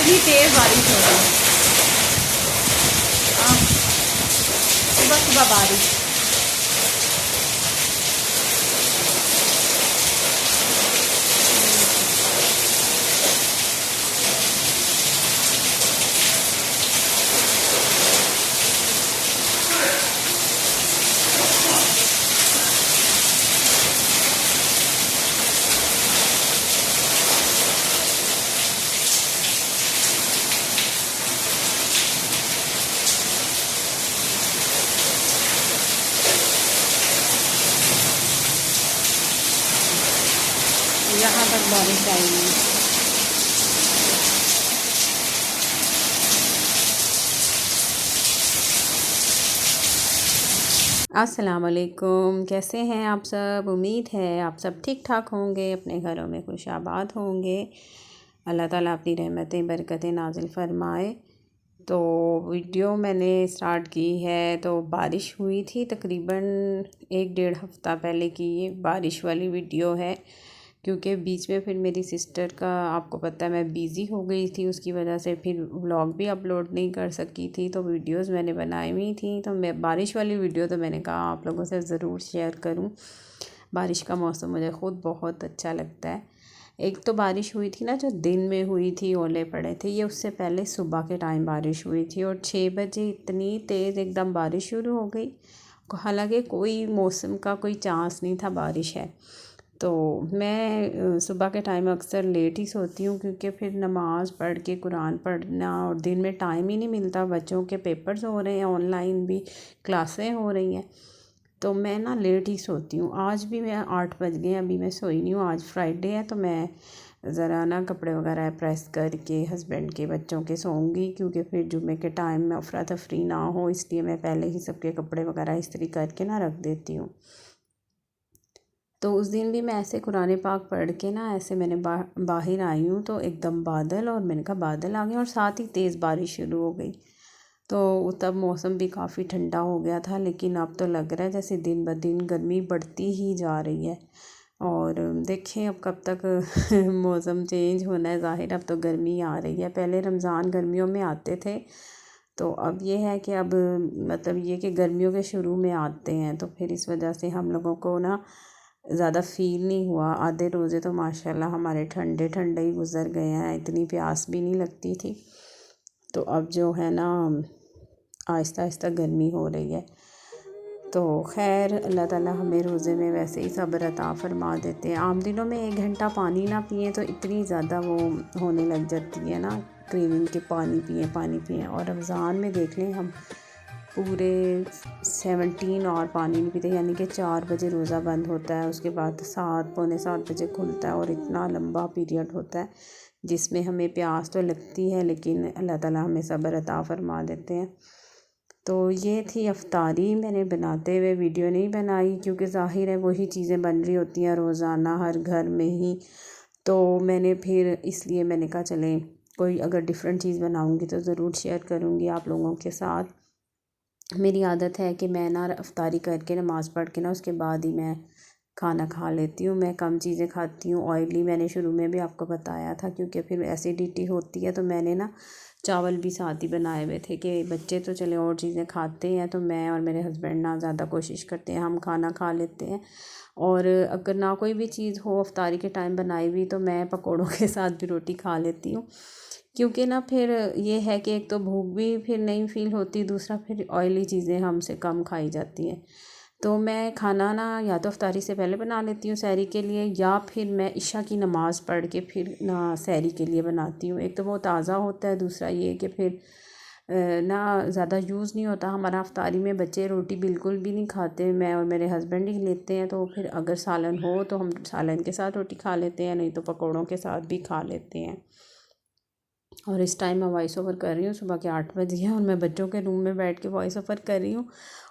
इतनी तेज़ बारिश हो रही है। सुबह सुबह बारिश। यहाँ तक बारिश आई है। अस्सलाम वालेकुम, कैसे हैं आप सब? उम्मीद है आप सब ठीक ठाक होंगे, अपने घरों में खुश आबाद होंगे। अल्लाह ताला अपनी रहमतें बरकतें नाज़िल फ़रमाए। तो वीडियो मैंने स्टार्ट की है तो बारिश हुई थी तकरीबन 1 डेढ़ हफ़्ता पहले की ये बारिश वाली वीडियो है, क्योंकि बीच में फिर मेरी सिस्टर का आपको पता है मैं बिज़ी हो गई थी, उसकी वजह से फिर व्लॉग भी अपलोड नहीं कर सकी थी। तो वीडियोस मैंने बनाई हुई थी, तो मैं बारिश वाली वीडियो तो मैंने कहा आप लोगों से ज़रूर शेयर करूं। बारिश का मौसम मुझे ख़ुद बहुत अच्छा लगता है। एक तो बारिश हुई थी ना जो दिन में हुई थी, ओले पड़े थे, ये उससे पहले सुबह के टाइम बारिश हुई थी और 6 बजे इतनी तेज़ एकदम बारिश शुरू हो गई। हालांकि कोई मौसम का कोई चांस नहीं था बारिश है। तो मैं सुबह के टाइम अक्सर लेट ही सोती हूँ, क्योंकि फिर नमाज़ पढ़ के कुरान पढ़ना और दिन में टाइम ही नहीं मिलता। बच्चों के पेपर्स हो रहे हैं, ऑनलाइन भी क्लासें हो रही हैं, तो मैं ना लेट ही सोती हूँ। आज भी मैं 8 बज गए, अभी मैं सोई नहीं हूँ। आज फ्राइडे है तो मैं ज़रा ना कपड़े वगैरह प्रेस करके हस्बैंड के बच्चों के सोऊंगी, क्योंकि फिर जुम्मे के टाइम में अफरा तफरी ना हो, इसलिए मैं पहले ही सबके कपड़े वगैरह इस्त्री करके ना रख देती हूँ। तो उस दिन भी मैं ऐसे कुरान पाक पढ़ के ना ऐसे मैंने बाहर आई हूँ तो एकदम बादल, और मैंने कहा बादल आ गए और साथ ही तेज़ बारिश शुरू हो गई। तो तब मौसम भी काफ़ी ठंडा हो गया था, लेकिन अब तो लग रहा है जैसे दिन ब दिन गर्मी बढ़ती ही जा रही है। और देखें अब कब तक मौसम चेंज होना है। ज़ाहिर अब तो गर्मी आ रही है, पहले रमज़ान गर्मियों में आते थे, तो अब ये है कि अब मतलब ये कि गर्मियों के शुरू में आते हैं, तो फिर इस वजह से हम लोगों को ना ज़्यादा फ़ील नहीं हुआ। आधे रोज़े तो माशाल्लाह हमारे ठंडे ठंडे ही गुज़र गए हैं, इतनी प्यास भी नहीं लगती थी। तो अब जो है ना आहिस्ता आहिस्ता गर्मी हो रही है। तो खैर अल्लाह ताला हमें रोज़े में वैसे ही सब्र अता फरमा देते हैं। आम दिनों में 1 घंटा पानी ना पिए तो इतनी ज़्यादा वो होने लग जाती है ना क्रेविंग के, पानी पिए। और रमज़ान में देख लें हम पूरे 17 और पानी नहीं पीते, यानी कि 4 बजे रोज़ा बंद होता है, उसके बाद 7 पौने 7 बजे खुलता है, और इतना लंबा पीरियड होता है जिसमें हमें प्यास तो लगती है, लेकिन अल्लाह ताला हमें सब्र अता फरमा देते हैं। तो ये थी अफ्तारी, मैंने बनाते हुए वीडियो नहीं बनाई, क्योंकि ज़ाहिर है वही चीज़ें बन रही होती हैं रोज़ाना हर घर में ही। तो मैंने फिर इसलिए मैंने कहा चलें कोई अगर डिफरेंट चीज़ बनाऊँगी तो ज़रूर शेयर करूँगी आप लोगों के साथ। मेरी आदत है कि मैं ना अफ्तारी करके नमाज़ पढ़ के ना उसके बाद ही मैं खाना खा लेती हूँ। मैं कम चीज़ें खाती हूँ, ऑयली मैंने शुरू में भी आपको बताया था, क्योंकि फिर एसिडिटी होती है। तो मैंने ना चावल भी साथ ही बनाए हुए थे कि बच्चे तो चले और चीज़ें खाते हैं, तो मैं और मेरे हस्बैंड ना ज़्यादा कोशिश करते हैं, हम खाना खा लेते हैं। और अगर ना कोई भी चीज़ हो अफ्तारी के टाइम बनाई हुई तो मैं पकौड़ों के साथ भी रोटी खा लेती हूँ, क्योंकि ना फिर ये है कि एक तो भूख भी फिर नहीं फ़ील होती, दूसरा फिर ऑयली चीज़ें हमसे कम खाई जाती हैं। तो मैं खाना ना या तो अफ्तारी से पहले बना लेती हूँ सहरी के लिए, या फिर मैं इशा की नमाज़ पढ़ के फिर ना सहरी के लिए बनाती हूँ। एक तो वो ताज़ा होता है, दूसरा ये कि फिर ना ज़्यादा यूज़ नहीं होता हमारा अफ्तारी में। बच्चे रोटी बिल्कुल भी नहीं खाते, मैं और मेरे हस्बैंड ही लेते हैं। तो फिर अगर सालन हो तो हम सालन के साथ रोटी खा लेते हैं, नहीं तो पकौड़ों के साथ भी खा लेते हैं। और इस टाइम मैं वॉइस ओवर कर रही हूँ, सुबह के 8 बज गए और मैं बच्चों के रूम में बैठ के वॉइस ओवर कर रही हूँ,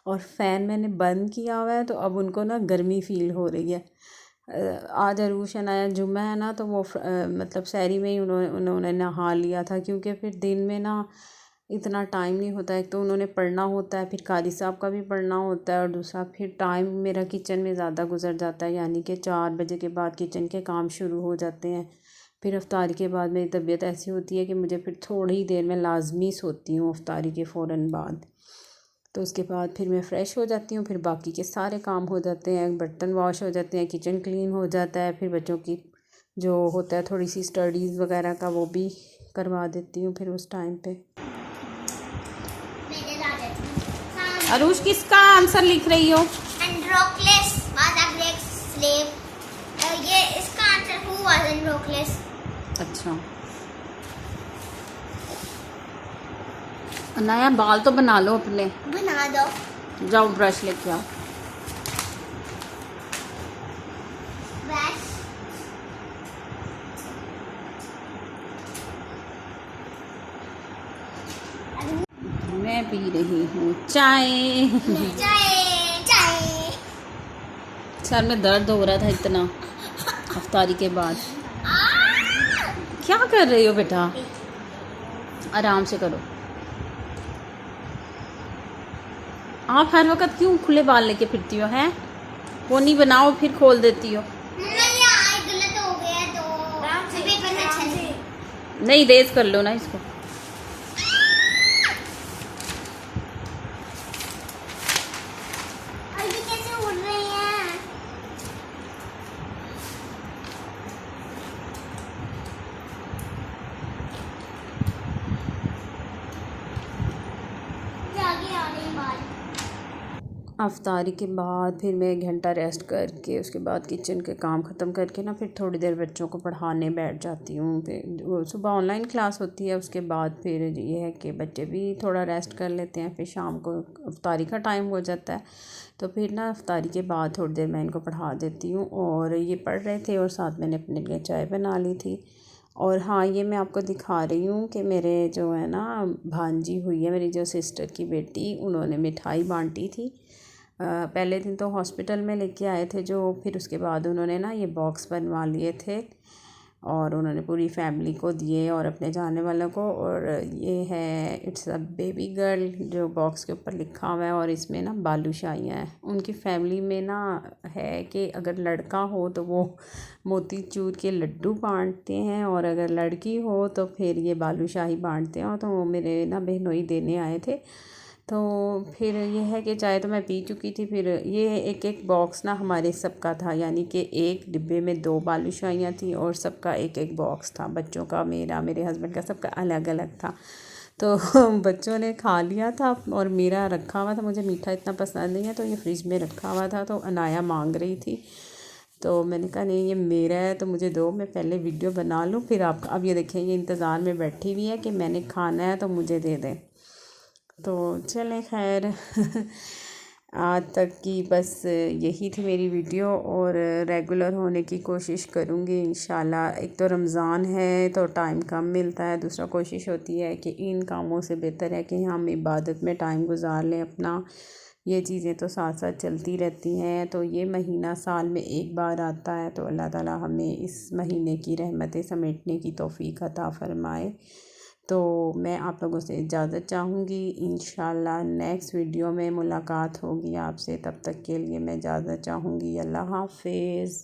और फ़ैन मैंने बंद किया हुआ है, तो अब उनको ना गर्मी फ़ील हो रही है। आज अरूश अनाया जुम्मा है ना, तो वो मतलब सहरी में ही उन्होंने नहा लिया था, क्योंकि फिर दिन में ना इतना टाइम नहीं होता। एक तो उन्होंने पढ़ना होता है, फिर कारी साहब का भी पढ़ना होता है, और दूसरा फिर टाइम मेरा किचन में ज़्यादा गुजर जाता है, यानी कि 4 बजे के बाद किचन के काम शुरू हो जाते हैं। फिर अफ्तारी के बाद मेरी तबीयत ऐसी होती है कि मुझे फिर थोड़ी ही देर में लाजमी सोती हूँ अफ्तारी के फ़ौरन बाद। तो उसके बाद फिर मैं फ़्रेश हो जाती हूँ, फिर बाकी के सारे काम हो जाते हैं, बर्तन वॉश हो जाते हैं, किचन क्लीन हो जाता है, फिर बच्चों की जो होता है थोड़ी सी स्टडीज़ वगैरह का वो भी करवा देती हूँ फिर उस टाइम पे। अरुष किसका आंसर लिख रही हो? एंड्रोक्लस वाज अ ग्रीक स्लेव। ये इसका आंसर हु वाज एंड्रोक्लस। अच्छा, नया बाल तो बना लो अपने। बना दो। जाओ ब्रश लेके आओ। ब्रश। मैं पी रही हूँ चाय। चाय चाय। सर में दर्द हो रहा था इतना अफ्तारी के बाद। क्या कर रही हो बेटा? आराम से करो। आप हर वक्त क्यों खुले बाल लेके फिरती हो? हैं वो नहीं बनाओ फिर खोल देती हो। नहीं यार गलत हो गया तो पेपर में अच्छा नहीं, रेज कर लो ना इसको। अभी कैसे उड़ रहे हैं? आगे आ रहे हैं बाल। अफ्तारी के बाद फिर मैं 1 घंटा रेस्ट करके उसके बाद किचन के काम ख़त्म करके ना फिर थोड़ी देर बच्चों को पढ़ाने बैठ जाती हूँ। फिर वो सुबह ऑनलाइन क्लास होती है, उसके बाद फिर ये है कि बच्चे भी थोड़ा रेस्ट कर लेते हैं, फिर शाम को अफ्तारी का टाइम हो जाता है। तो फिर ना अफ्तारी के बाद थोड़ी देर मैं इनको पढ़ा देती हूँ और ये पढ़ रहे थे और साथ मैंने अपने लिए चाय बना ली थी। और हाँ, ये मैं आपको दिखा रही हूँ कि मेरे जो है ना भांजी हुई है, मेरी जो सिस्टर की बेटी, उन्होंने मिठाई बांटी थी। पहले दिन तो हॉस्पिटल में लेके आए थे जो, फिर उसके बाद उन्होंने ना ये बॉक्स बनवा लिए थे और उन्होंने पूरी फैमिली को दिए और अपने जाने वालों को। और ये है इट्स अ बेबी गर्ल जो बॉक्स के ऊपर लिखा हुआ है और इसमें ना बालूशाहियाँ हैं। उनकी फैमिली में ना है कि अगर लड़का हो तो वो मोतीचूर के लड्डू बांटते हैं और अगर लड़की हो तो फिर ये बालूशाही बांटते हैं। तो मेरे ना बहनोई देने आए थे, तो फिर ये है कि चाय तो मैं पी चुकी थी। फिर ये एक एक बॉक्स ना हमारे सबका था, यानी कि एक डिब्बे में 2 बालूशाहियाँ थी और सबका एक एक बॉक्स था, बच्चों का, मेरा, मेरे हस्बैंड का, सबका अलग अलग था। तो बच्चों ने खा लिया था और मेरा रखा हुआ था, मुझे मीठा इतना पसंद नहीं है तो ये फ्रिज में रखा हुआ था। तो अनाया मांग रही थी तो मैंने कहा नहीं ये मेरा है तो मुझे दो, मैं पहले वीडियो बना लूँ फिर आपका। अब ये देखें ये इंतज़ार में बैठी हुई है कि मैंने खाना है तो मुझे दे दें। तो चलें खैर आज तक की बस यही थी मेरी वीडियो और रेगुलर होने की कोशिश करूँगी इंशाल्लाह। एक तो रमज़ान है तो टाइम कम मिलता है, दूसरा कोशिश होती है कि इन कामों से बेहतर है कि हम इबादत में टाइम गुजार लें अपना। ये चीज़ें तो साथ साथ चलती रहती हैं। तो ये महीना साल में एक बार आता है तो अल्लाह ताला हमें इस महीने की रहमतें समेटने की तौफ़ीक अता फ़रमाए। तो मैं आप लोगों से इजाज़त चाहूँगी, इंशाल्लाह नेक्स्ट वीडियो में मुलाकात होगी आपसे। तब तक के लिए मैं इजाज़त चाहूँगी। अल्लाह हाफ़िज़।